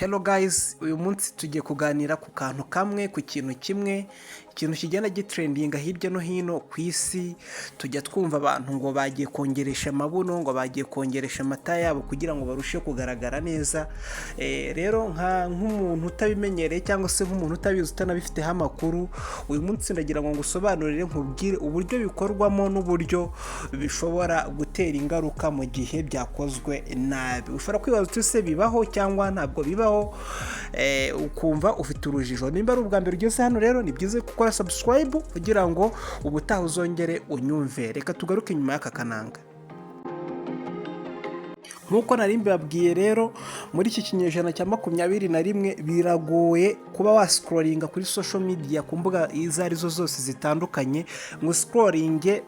Hello guys, uyu munsi tugiye kuganira ku kantu kamwe, ku kintu kimwe, ikintu kigenda gitrendinga hirya no hino ku isi. Tujya twumva abantu ngo bagiye kongeresha amabuno, ngo bagiye kongeresha amata yabo kugira ngo barusheho kugaragara neza. Rero nk'umuntu utabimenyereye cyangwa se nk'umuntu utabizi utanabifiteho amakuru, uyu munsi ndagira ngo ngusobanurire nkubwire uburyo bikorwamo n'uburyo bishobora gutera ingaruka mu gihe byakozwe nabi. Ushobora kwibaza uti se bibaho cyangwa ntabwo bibaho, ukumva ufite urujijo. Nimba ari ubwa mbere ugeze hano rero ni byiza gukora subscribe kugira ngo ubutaha uzongere unyumve. Reka tugaruke inyuma y'aka kananga. Nkuko nari mbabwiye rero, muri iki kinyejana cya 21 biragoye kuba wascrollinga kuri social media ku mbuga izo arizo zose zitandukanye ngo scrollinge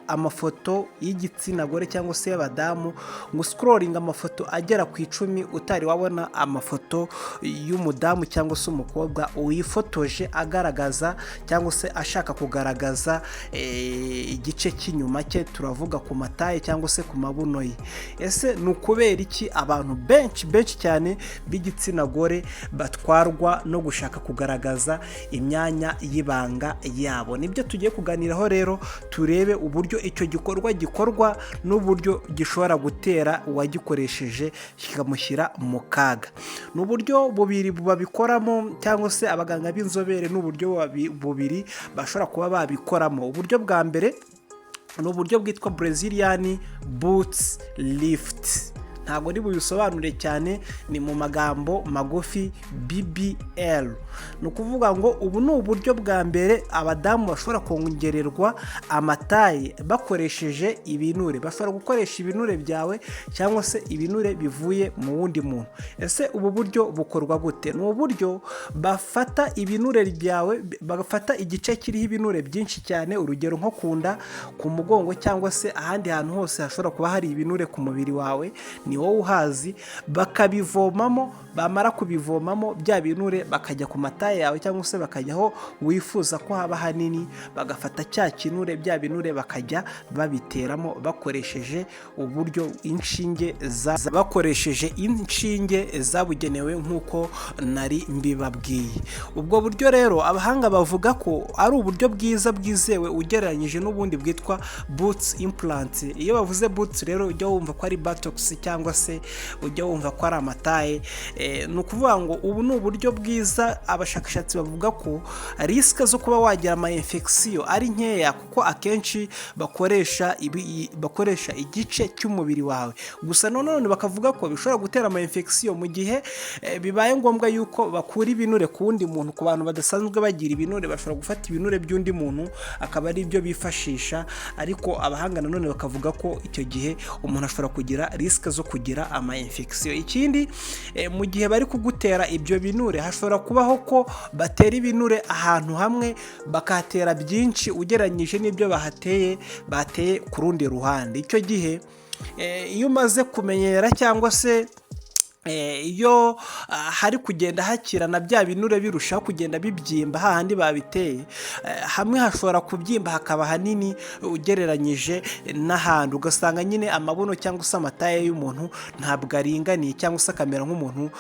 amafoto y'igitsina gore cyangwa se y'abadamu, ngo scrolling amafoto agera ku 10 utari wabona amafoto y'umudamu cyangwa se umukobwa uyifotoje agaragaza cyangwa se ashaka kugaragaza igice cy'inyuma cye, turavuga ku mataye cyangwa se ku mabuno ye. Ese nukubera iki abantu benshi cyane b'igitsina gore batwarwa no gushaka kugaragaza imyanya y'ibanga yabo? Nibyo tugiye kuganiraho rero, turebe uburyo icyo gikorwa n'uburyo gishobora gutera uwagikoresheje kikamushyira mu kaga. N'uburyo bubiri babikoramo cyangwa se abaganga b'inzobere n'uburyo bubiri bashobora kuba babikoramo. Uburyo bwa mbere ni uburyo bwitwa Brazilian boots lift. Ntabwo ndi bubisobanure cyane, ni mu magambo magufi BBL. Ni ukuvuga ngo ubu ni uburyo bwa mbere abadamu bashobora kongererwa amataye bakoresheje ibinure. Bashobora gukoresha ibinure byawe cyangwa se ibinure bivuye mu wundi muntu. Ese ubu buryo bukorwa gute? Ni uburyo bafata ibinure byawe, bagafata igice kiriho ibinure byinshi cyane, urugero nko kunda, ku mugongo cyangwa se ahandi hantu hose hashobora kuba hari ibinure ku mubiri wawe, ni wowe uhazi, bakabivomamo. Bamara kubivomamo bya binure bakajya ku mataye yawe cyangwa se bakajya aho wifuza ko haba hanini, bagafata cya kinure, bya binure bakajya babiteramo bakoresheje uburyo inshinge zabugenewe nk'uko nari mbibabwiye. Ubwo buryo rero abahanga bavuga ko ari uburyo bwiza bwizewe ugereranyije n'ubundi bwitwa boots implant. Iyo bavuze boots rero ujya wumva ko ari buttocks cyangwa se ujya wumva ko ari amataye. Ni ukuvuga ngo ubu ni uburyo bwiza. Abashakashatsi bavuga ko risike zo kuba wagira ama infection ari nkeya, kuko akenshi bakoresha igice cy'umubiri wawe. Gusa none bakavuga ko bishobora gutera ama infection mu gihe bibaye ngombwa yuko bakura ibinure ku wundi muntu. Ku bantu badasanzwe bagira ibinure, bashobora gufata ibinure by'undi muntu akaba ari byo bifashisha, ariko abahanga none bakavuga ko icyo gihe umuntu ashobora kugira risike zo kugira ama infection. Ikindi, mu gihe bari kugutera ibyo binure, hashobora kubaho ko batera ibinure ahantu hamwe bakahatera byinshi ugereranyije n'ibyo bateye ku rundi ruhande. Icyo gihe iyo umaze kumenyera cyangwa se iyo hari kugenda hakirana bya binure birushaho kugenda bibyimba hahandi babiteye, hamwe hashobora kubyimba hakaba hanini ugereranyije n'ahandi, ugasanga nyine amabuno cyangwa se amataye y'umuntu ntabwo aringaniye, cyangwa se akamera nk'umuntu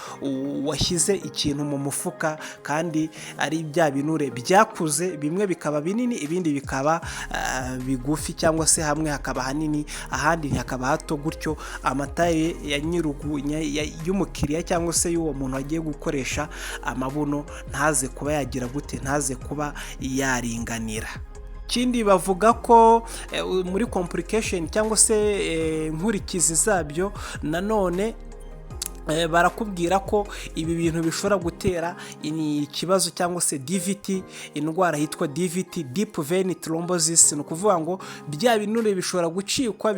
washyize ikintu mu mufuka kandi ari bya binure byakuze, bimwe bikaba binini ibindi bikaba bigufi, cyangwa se hamwe hakaba hanini ahandi hakaba hato. Gutyo amataye ya y'umukiriya cyangwa se y'uwo muntu agiye gukoresha amabuno ntaze kuba yagira gute, ntaze kuba yaringanira. Ikindi bavuga ko muri complication cyangwa se nkurikizi zabyo, nanone barakubwira ko ibi bintu bishobora gutera ikibazo cyangwa se DVT, indwara hitwa DVT, deep vein thrombosis. Ni ukuvuga ngo bya binure bishobora gucikwa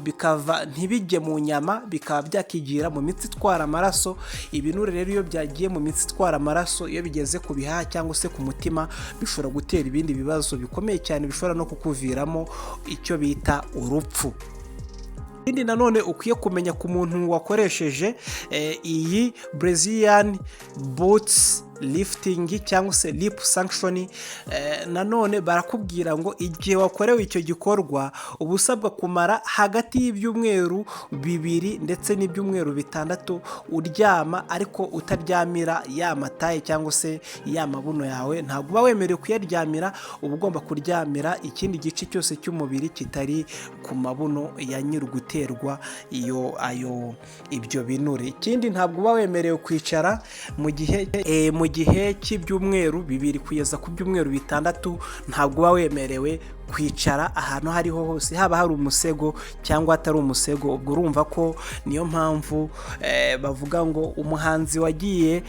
bikava ntibijye mu nyama, bikaba byakigira mu mitsi itwara amaraso. Ibinure rero iyo byagiye mu mitsi itwara amaraso, iyo bigeze ku bihaha cyangwa se ku mutima, bishobora gutera ibindi bibazo bikomeye cyane, bishobora no kukuviramo icyo bita urupfu. Ikindi nanone ukwiye kumenya ku muntu wakoresheje iyi Brazilian boots lifting cyangwa se lip sanction. Nanone barakubwira ngo igihe wakorewe icyo gikorwa uba usabwa kumara hagati y'ibyumweru 2 ndetse n'ibyumweru 6 uryama, ariko utaryamira ya mataye cyangwa se ya mabuno yawe. Ntabwo uba wemerewe kuyaryamira, uba ugomba kuryamira ikindi gice cyose cy'umubiri kitari ku mabuno ya nyir'uguterwa ibyo binure. Ikindi ntabwo uba wemerewe kwicara mu gihe cy'ibyumweru 2 kugeza ku byumweru 6. Ntabwo uba wemerewe kwicara ahantu hariho hose, haba hari umusego cyangwa atari umusego. Ubwo urumva ko niyo mpamvu bavuga ngo umuhanzi wagiye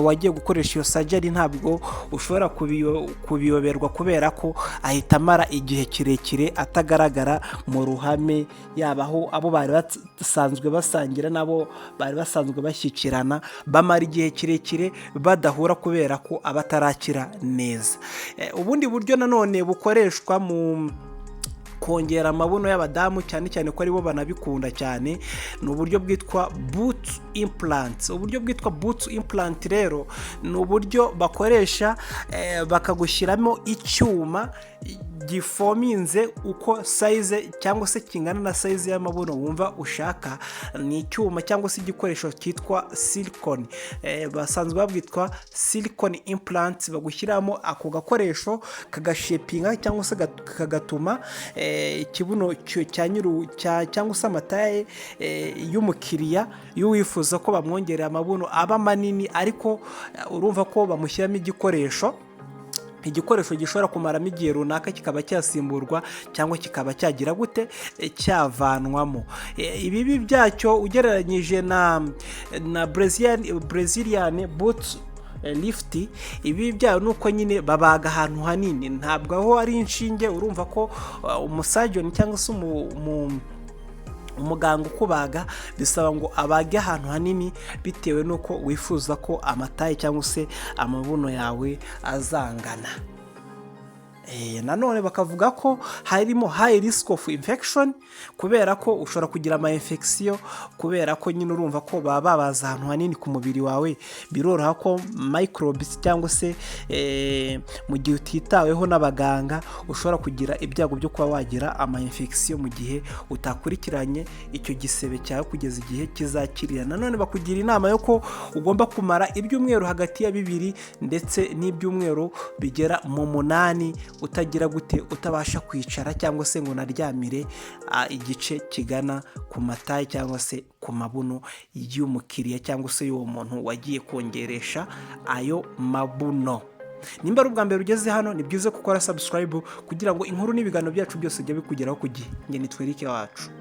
wagiye gukoresha iyo surgery ntabwo ushobora kubiyoberwa, kubera ko ahita amara igihe kirekire atagaragara mu ruhame, yabaho abo bari basanzwe basangira nabo bari basanzwe bashyikirana, bamara igihe kirekire badahura kubera ko abatarakira neza. Ubundi buryo nanone bukoreshwa mu kongera amabuno y'abadamu, cyane cyane ko aribo banabikunda cyane, ni uburyo bwitwa boot implants. Uburyo bwitwa boot implant rero ni uburyo bakoresha bakagushyiramo icyuma gifominze uko size cyangwa se kingana na size y'amabuno wumva ushaka. Ni icyuma cyangwa se igikoresho cyitwa silicone, basanzwe babwitwa silicone implants. Bagushyiramo ako gakoresho kagashepinga cyangwa se kagatuma ikibuno cyangwa se amataye y'umukiriya y'uwifuza ko bamwongerera amabuno aba manini, ariko urumva ko bamushyiramo igikoresho gishobora kumaramo igihe runaka kikaba cyasimburwa cyangwa kikaba cyagira gute cyavanwamo. Ibibi byacyo ugereranyije na Brazilian boot lift, ibi byayo nuko nyine babaga ahantu hanini, ntabwo aho ari inshinge. Urumva ko umusajoni cyangwa se umuganga ukubaga bisaba ngo abage ahantu hanini bitewe nuko wifuza ko amataye cyangwa se amabuno yawe azangana. Nanone bakavuga ko harimo high risk of infection, kubera ko ushobora kugira ama infection, kubera ko nyine urumva ko babaza ahantu hanini ku mubiri wawe, biroroha ko microbes cyangwa se mu gihe utitaweho n'abaganga ushobora kugira ibyago byo kuba wagira ama infection mu gihe utakurikiranye icyo gisebe cyawe kugeza igihe kizakirira. Nanone bakugira inama yo ko ugomba kumara ibyumweru hagati ya 2 ndetse n'ibyumweru bigera mu 8 utagira gute utabasha kwicara cyangwa se ngo naryamire igice kigana ku mataye cyangwa se ku mabuno y'umukiriya cyangwa se y'uwo muntu wagiye kongeresha ayo mabuno. Nimba ari ubwa mbere ugeze hano, ni byiza gukora subscribe kugira ngo inkuru n'ibiganiro byacu byose bijye bikugeraho ku gihe. Nge nitwereke wacu.